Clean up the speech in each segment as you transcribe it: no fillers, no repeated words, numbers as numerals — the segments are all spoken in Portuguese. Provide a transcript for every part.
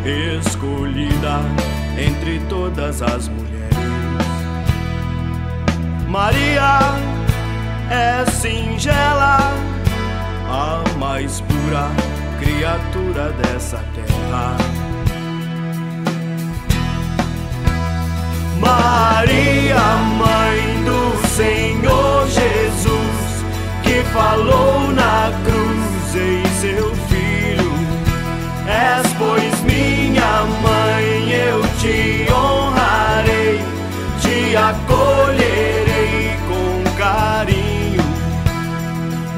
escolhida entre todas as mulheres. Maria é singela, a mais pura criatura dessa terra. Maria, mãe do Senhor Jesus, que falou na cruz em seu filho. És, pois, minha mãe, eu te honrarei, te acolherei com carinho.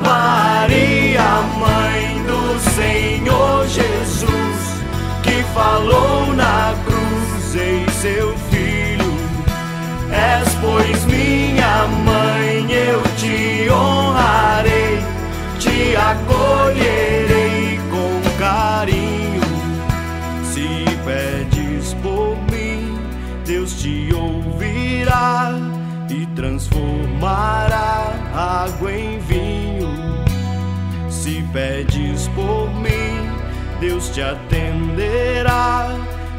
Maria, mãe do Senhor Jesus, que falou na cruz em seu filho. És, pois, minha mãe, eu te honrarei, te acolherei com carinho. Se pedes por mim, Deus te ouvirá e transformará água em vinho. Se pedes por mim, Deus te atenderá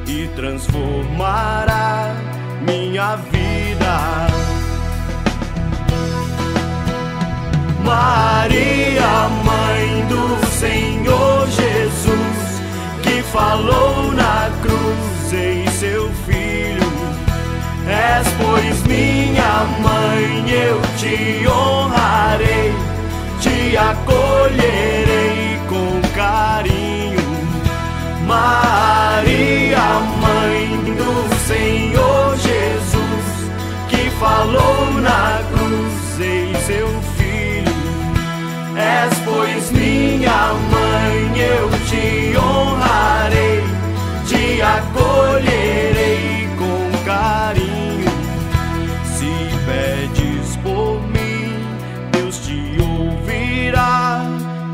e transformará minha vida. Maria, mãe do Senhor Jesus, que falou na cruz em seu filho. És, pois, minha mãe, eu te honrarei, te acolherei com carinho. Maria, mãe do Senhor Jesus, que falou na cruz em seu filho. És, pois, minha mãe, eu te honrarei, te acolherei com carinho. Se pedes por mim, Deus te ouvirá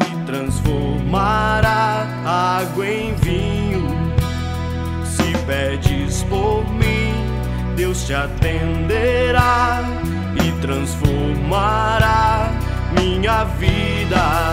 e transformará água em vinho. Se pedes por mim, Deus te atenderá e transformará minha vida.